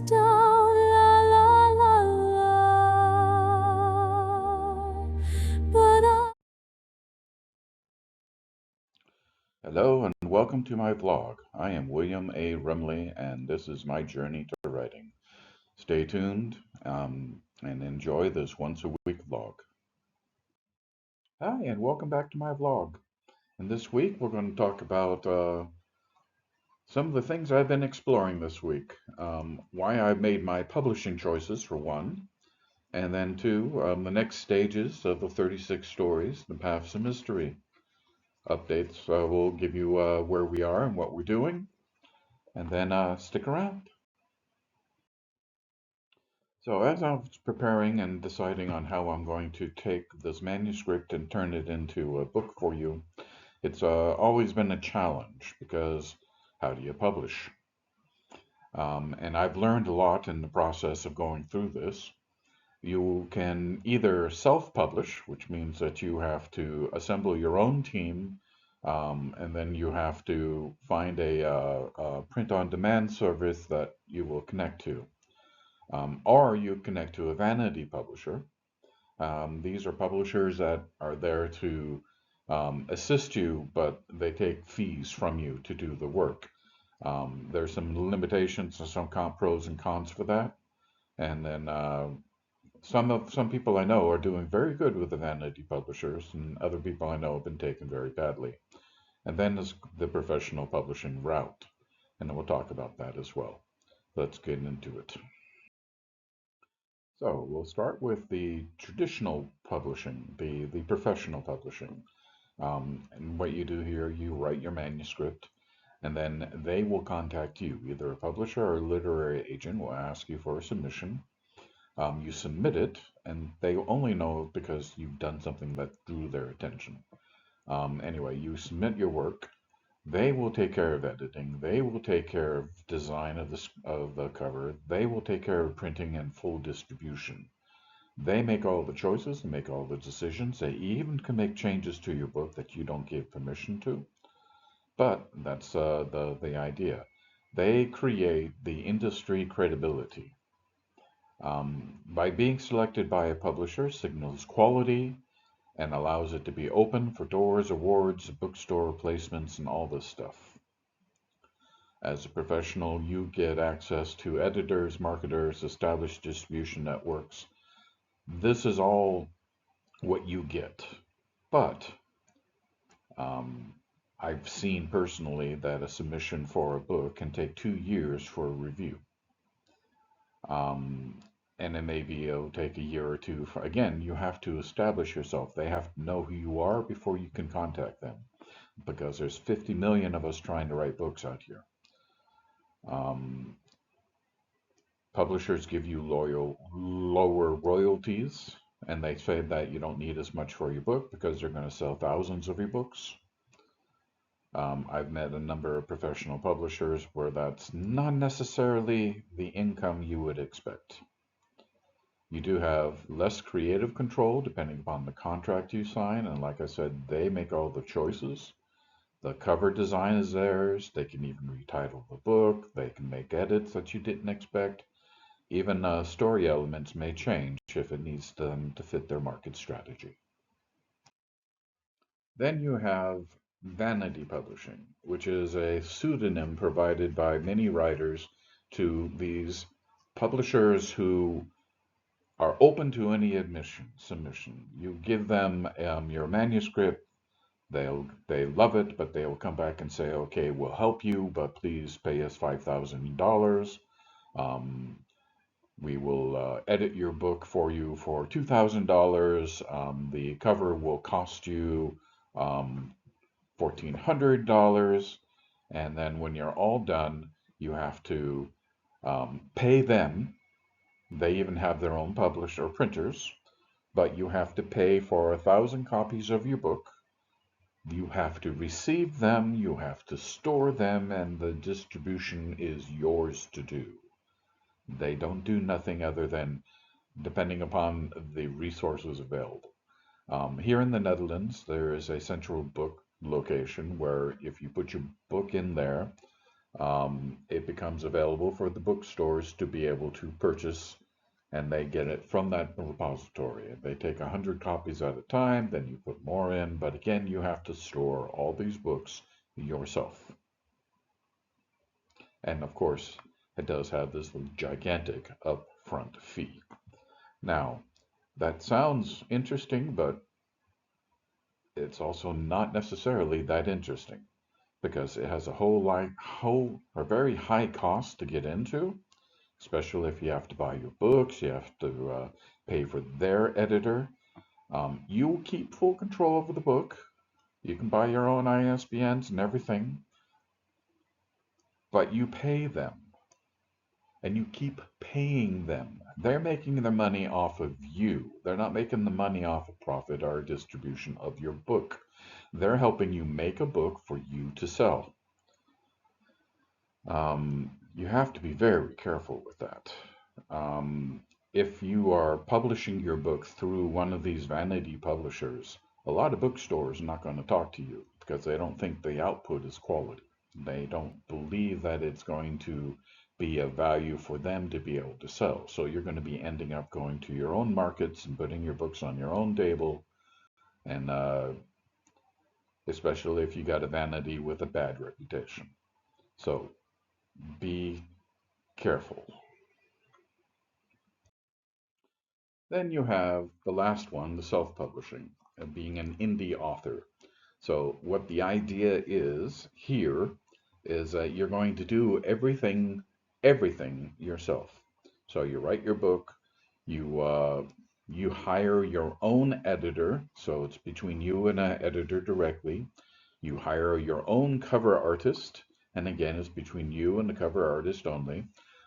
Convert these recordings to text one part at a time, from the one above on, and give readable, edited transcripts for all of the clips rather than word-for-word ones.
down, la la la la. But Hello and welcome to my vlog. I am William A. Rumley and this is my journey to writing. Stay tuned and enjoy this once a week vlog. Hi and welcome back to my vlog. And this week we're going to talk about some of the things I've been exploring this week. Why I've made my publishing choices for one, and then two, the next stages of the 36 stories, the Paths of Mystery updates. We'll give you where we are and what we're doing. And then stick around. So as I was preparing and deciding on how I'm going to take this manuscript and turn it into a book for you, it's always been a challenge because how do you publish? And I've learned a lot in the process of going through this. You can either self-publish, which means that you have to assemble your own team, and then you have to find a print-on-demand service that you will connect to. Or you connect to a vanity publisher. These are publishers that are there to assist you, but they take fees from you to do the work. There's some limitations and some pros and cons for that. And then some people I know are doing very good with the vanity publishers, and other people I know have been taken very badly. And then there's the professional publishing route, and we'll talk about that as well. Let's get into it. So we'll start with the traditional publishing, the professional publishing. And what you do here, you write your manuscript, and then they will contact you. Either a publisher or a literary agent will ask you for a submission. You submit it, and they only know because you've done something that drew their attention. Anyway, you submit your work. They will take care of editing. They will take care of design of the cover. They will take care of printing and full distribution. They make all the choices and make all the decisions. They even can make changes to your book that you don't give permission to. But that's the idea. They create the industry credibility. By being selected by a publisher signals quality and allows it to be open for doors, awards, bookstore placements, and all this stuff. As a professional, you get access to editors, marketers, established distribution networks. This is all what you get. But I've seen personally that a submission for a book can take 2 years for a review. And then maybe it'll take a year or two. Again, you have to establish yourself. They have to know who you are before you can contact them, because there's 50 million of us trying to write books out here. Publishers give you lower royalties, and they say that you don't need as much for your book because they're going to sell thousands of your books. I've met a number of professional publishers where that's not necessarily the income you would expect. You do have less creative control depending upon the contract you sign, and like I said, they make all the choices. The cover design is theirs. They can even retitle the book. They can make edits that you didn't expect. Even story elements may change if it needs them to fit their market strategy. Then you have vanity publishing, which is a pseudonym provided by many writers to these publishers who are open to any submission. You give them your manuscript, they love it, but they'll come back and say, okay, we'll help you, but please pay us $5,000. We will edit your book for you for $2,000. The cover will cost you $1,400. And then when you're all done, you have to pay them. They even have their own publisher or printers, but you have to pay for 1,000 copies of your book. You have to receive them, you have to store them, and the distribution is yours to do. They don't do nothing other than depending upon the resources available. Here in the Netherlands, there is a central book location where if you put your book in there, It becomes available for the bookstores to be able to purchase, and they get it from that repository. They take 100 copies at a time, then you put more in, but again, you have to store all these books yourself. And of course, it does have this gigantic upfront fee. Now, that sounds interesting, but it's also not necessarily that interesting because it has a very high cost to get into, especially if you have to buy your books, you have to pay for their editor. You keep full control over the book. You can buy your own ISBNs and everything, but you pay them and you keep paying them. They're making their money off of you. They're not making the money off of profit or distribution of your book. They're helping you make a book for you to sell. You have to be very careful with that. If you are publishing your book through one of these vanity publishers, a lot of bookstores are not going to talk to you because they don't think the output is quality. They don't believe that it's going to be of value for them to be able to sell. So you're going to be ending up going to your own markets and putting your books on your own table, and especially if you got a vanity with a bad reputation. So be careful. Then you have the last one, the self-publishing, being an indie author. So what the idea is here is that you're going to do everything yourself. So you write your book, you hire your own editor, so it's between you and an editor directly. You hire your own cover artist, and again, it's between you and the cover artist only.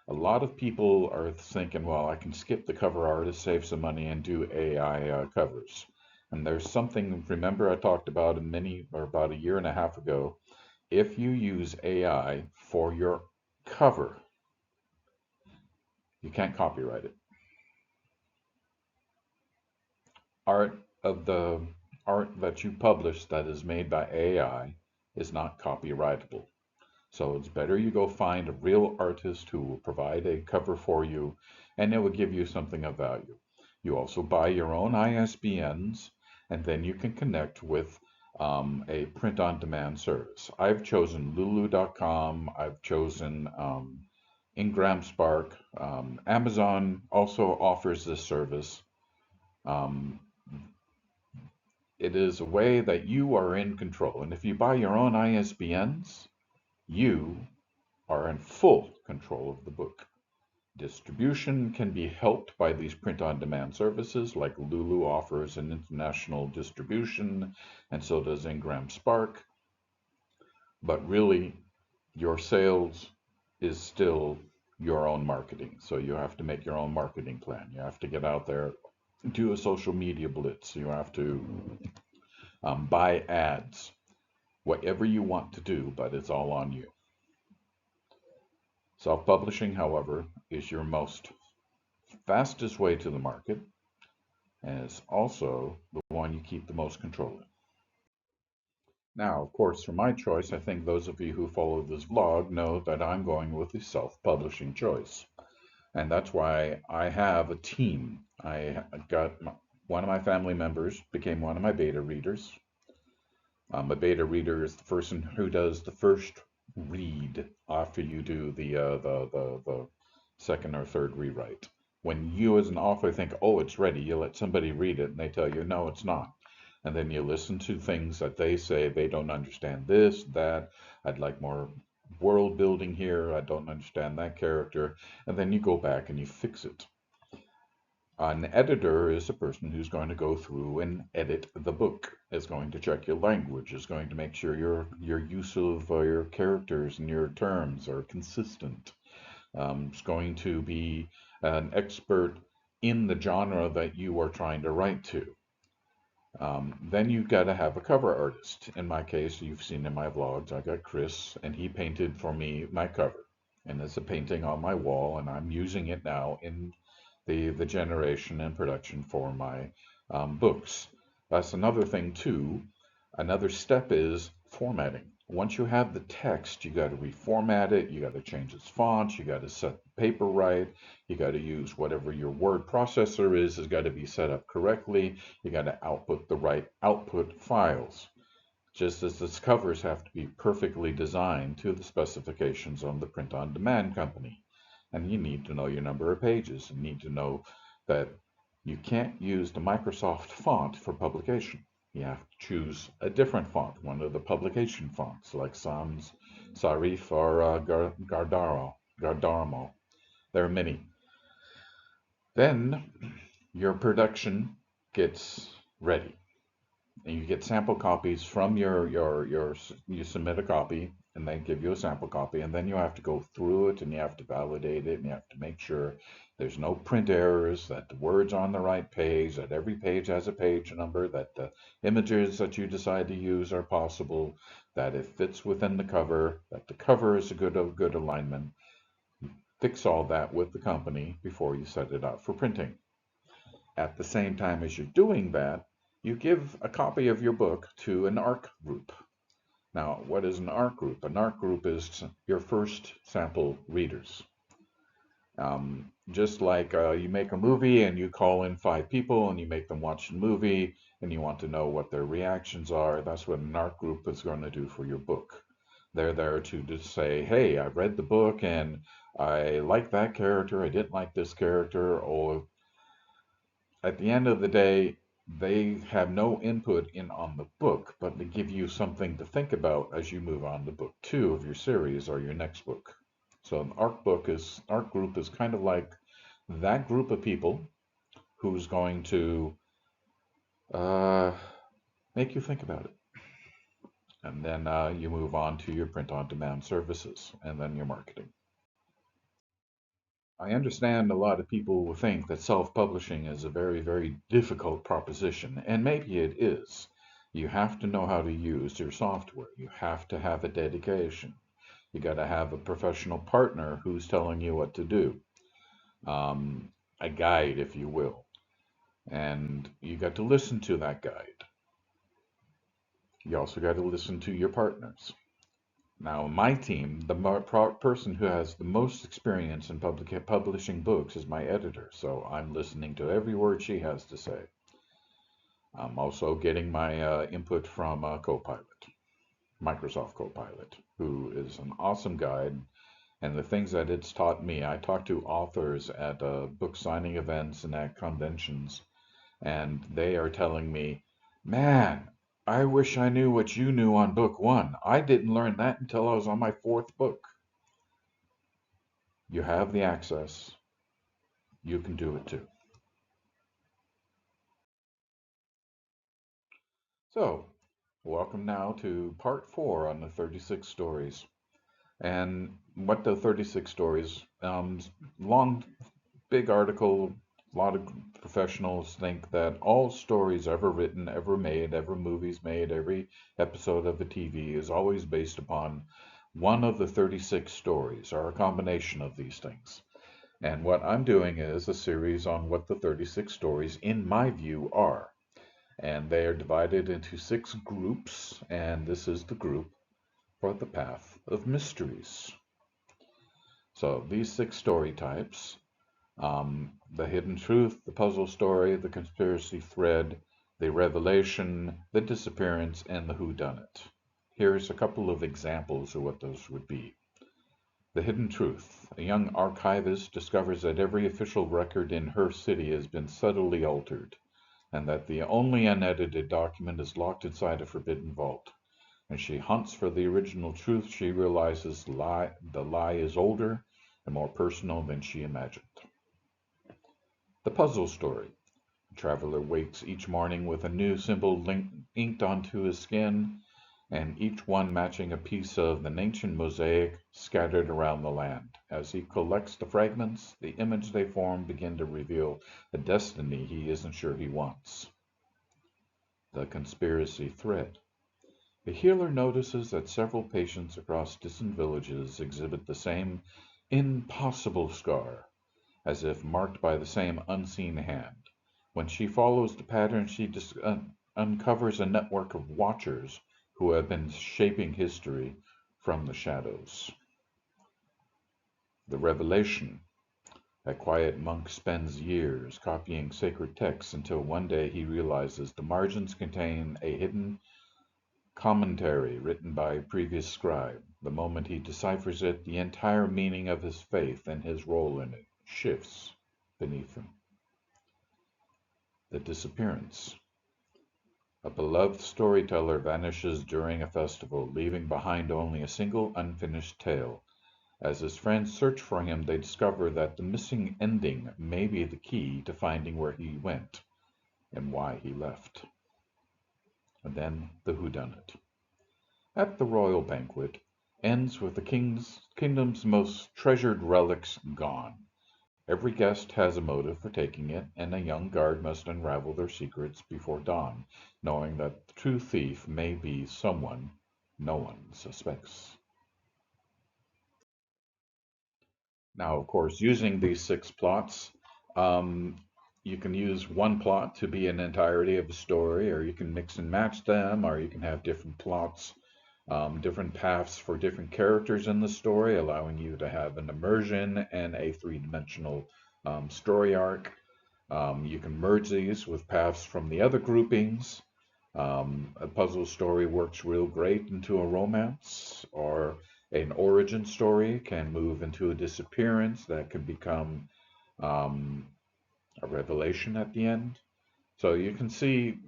A lot of people are thinking, well, I can skip the cover artist, save some money, and do AI covers. And there's something, remember I talked about about a year and a half ago, if you use AI for your cover, you can't copyright it. Art of the art that you publish that is made by AI is not copyrightable. So it's better you go find a real artist who will provide a cover for you and it will give you something of value. You also buy your own ISBNs and then you can connect with a print on demand service. I've chosen lulu.com, I've chosen Ingram Spark. Amazon also offers this service. Um, it is a way that you are in control. And if you buy your own ISBNs, you are in full control of the book. Distribution can be helped by these print-on-demand services, like Lulu offers an international distribution, and so does Ingram Spark. But really, your sales is still your own marketing. So you have to make your own marketing plan. You have to get out there, do a social media blitz. You have to buy ads, whatever you want to do, but it's all on you. Self-publishing, however, is your most fastest way to the market, and it's also the one you keep the most control in. Now, of course, for my choice, I think those of you who follow this vlog know that I'm going with the self-publishing choice. And that's why I have a team. One of my family members became one of my beta readers. A beta reader is the person who does the first read after you do the second or third rewrite. When you as an author think, oh, it's ready, you let somebody read it and they tell you, no, it's not. And then you listen to things that they say, they don't understand this, that, I'd like more world building here, I don't understand that character. And then you go back and you fix it. An editor is a person who's going to go through and edit the book, is going to check your language, is going to make sure your use of your characters and your terms are consistent. Is going to be an expert in the genre that you are trying to write to. Then you've got to have a cover artist. In my case, you've seen in my vlogs, I got Chris, and he painted for me my cover. And it's a painting on my wall, and I'm using it now in the generation and production for my books. That's another thing too. Another step is formatting. Once you have the text, you got to reformat it, you got to change its font, you got to set the paper right, you got to use whatever your word processor is has got to be set up correctly, you got to output the right output files. Just as its covers have to be perfectly designed to the specifications on the print on demand company. And you need to know your number of pages. You need to know that you can't use the Microsoft font for publication. You have to choose a different font, one of the publication fonts, like Sans Serif or Gardarmo. There are many. Then your production gets ready. And you get sample copies from you submit a copy and they give you a sample copy, and then you have to go through it and you have to validate it and you have to make sure there's no print errors, that the words are on the right page, that every page has a page number, that the images that you decide to use are possible, that it fits within the cover, that the cover is a good alignment. Fix all that with the company before you set it out for printing. At the same time as you're doing that, you give a copy of your book to an ARC group. Now, what is an ARC group? An ARC group is your first sample readers. Just like you make a movie and you call in 5 people and you make them watch the movie and you want to know what their reactions are, that's what an ARC group is going to do for your book. They're there to just say, hey, I read the book and I like that character, I didn't like this character, or at the end of the day, they have no input in on the book, but they give you something to think about as you move on to book 2 of your series or your next book. So an ARC group is kind of like that group of people who's going to uh, make you think about it. And then you move on to your print on demand services and then your marketing. I understand a lot of people will think that self-publishing is a very, very difficult proposition, and maybe it is. You have to know how to use your software. You have to have a dedication. You got to have a professional partner who's telling you what to do, a guide, if you will. And you got to listen to that guide. You also got to listen to your partners. Now, my team, the person who has the most experience in publishing books is my editor, so I'm listening to every word she has to say. I'm also getting my input from Copilot, Microsoft Copilot, who is an awesome guide. And the things that it's taught me, I talk to authors at book signing events and at conventions, and they are telling me, man, I wish I knew what you knew on book 1. I didn't learn that until I was on my 4th book. You have the access. You can do it too. So, welcome now to part 4 on the 36 stories. And what the 36 stories, long, big article, a lot of professionals think that all stories ever written, ever made, ever movies made, every episode of a TV is always based upon one of the 36 stories or a combination of these things. And what I'm doing is a series on what the 36 stories, in my view, are. And they are divided into 6 groups, and this is the group for the Path of Mysteries. So these 6 story types, the hidden truth, the puzzle story, the conspiracy thread, the revelation, the disappearance, and the whodunit. Here's a couple of examples of what those would be. The hidden truth. A young archivist discovers that every official record in her city has been subtly altered, and that the only unedited document is locked inside a forbidden vault. As she hunts for the original truth, she realizes the lie is older and more personal than she imagined. The puzzle story. The traveler wakes each morning with a new symbol inked onto his skin, and each one matching a piece of an ancient mosaic scattered around the land. As he collects the fragments, the image they form begin to reveal a destiny he isn't sure he wants. The conspiracy thread. The healer notices that several patients across distant villages exhibit the same impossible scar, as if marked by the same unseen hand. When she follows the pattern, she uncovers a network of watchers who have been shaping history from the shadows. The revelation. A quiet monk spends years copying sacred texts until one day he realizes the margins contain a hidden commentary written by a previous scribe. The moment he deciphers it, the entire meaning of his faith and his role in it shifts beneath him. The disappearance. A beloved storyteller vanishes during a festival, leaving behind only a single unfinished tale. As his friends search for him, they discover that the missing ending may be the key to finding where he went and why he left. And then the whodunit. At the royal banquet ends with the kingdom's most treasured relics gone. Every guest has a motive for taking it, and a young guard must unravel their secrets before dawn, knowing that the true thief may be someone no one suspects. Now, of course, using these 6 plots, you can use one plot to be an entirety of a story, or you can mix and match them, or you can have different plots, different paths for different characters in the story, allowing you to have an immersion and a three-dimensional story arc. You can merge these with paths from the other groupings. A puzzle story works real great into a romance, or an origin story can move into a disappearance that could become a revelation at the end. So you can see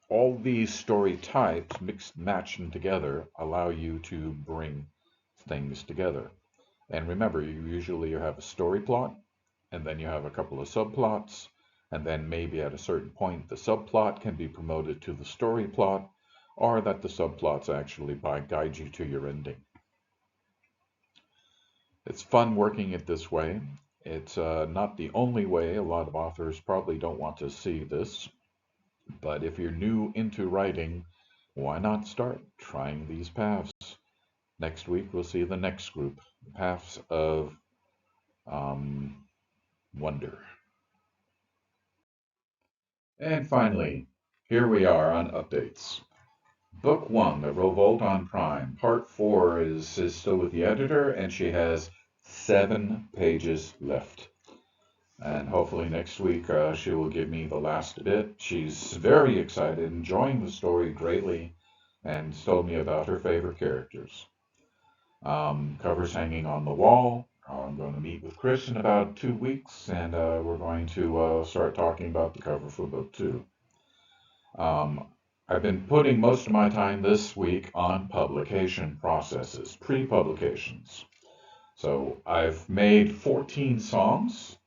all these story types mixed, matched, and together allow you to bring things together. And remember, you have a story plot, and then you have a couple of subplots, and then maybe at a certain point the subplot can be promoted to the story plot, or that the subplots actually guide you to your ending. It's fun working it this way. It's not the only way. A lot of authors probably don't want to see this, but if you're new into writing, why not start trying these paths? Next week we'll see the next group, the paths of wonder. And finally, here we are on updates. Book 1, The Revolt on Prime, Part 4 is still with the editor, and she has 7 pages left. And hopefully next week she will give me the last bit. She's very excited, enjoying the story greatly, and told me about her favorite characters. Covers hanging on the wall. I'm going to meet with Chris in about 2 weeks, and we're going to start talking about the cover for book 2. I've been putting most of my time this week on publication processes, pre-publications. So I've made 14 songs.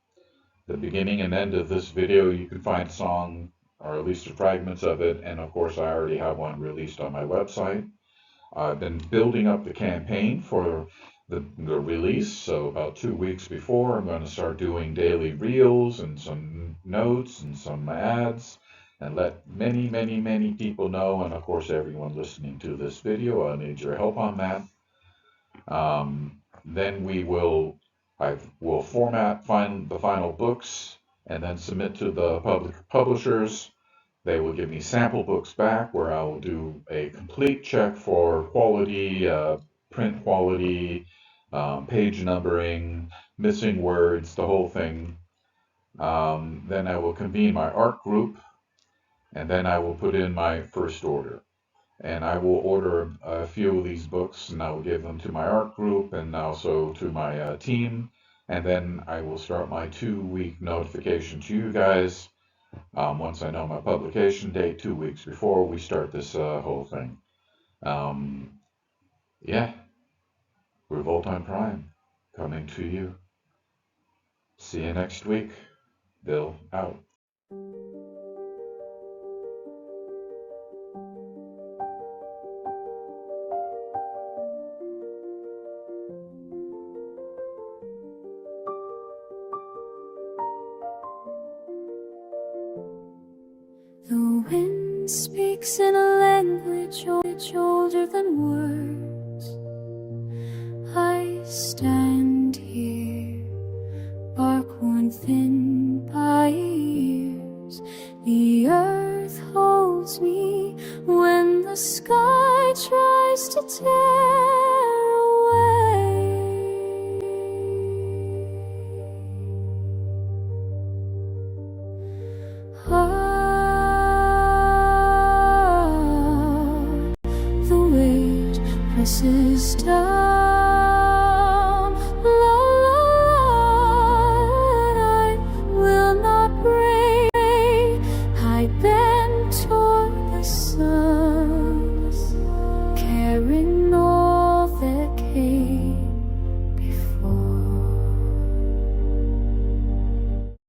The beginning and end of this video, you can find a song, or at least fragments of it, and of course I already have one released on my website. I've been building up the campaign for the release, so about 2 weeks before, I'm going to start doing daily reels and some notes and some ads, and let many, many, many people know, and of course everyone listening to this video, I need your help on that. Then I will format the final books and then submit to the publishers. They will give me sample books back where I will do a complete check for quality, print quality, page numbering, missing words, the whole thing. Then I will convene my art group, and then I will put in my first order. And I will order a few of these books, and I will give them to my art group and also to my team. And then I will start my 2-week notification to you guys once I know my publication date, 2 weeks before we start this whole thing. Yeah, Revolt on Prime coming to you. See you next week. Bill out. The wind speaks in a language older than words. I stand here, bark worn thin by years. The earth holds me when the sky this is time.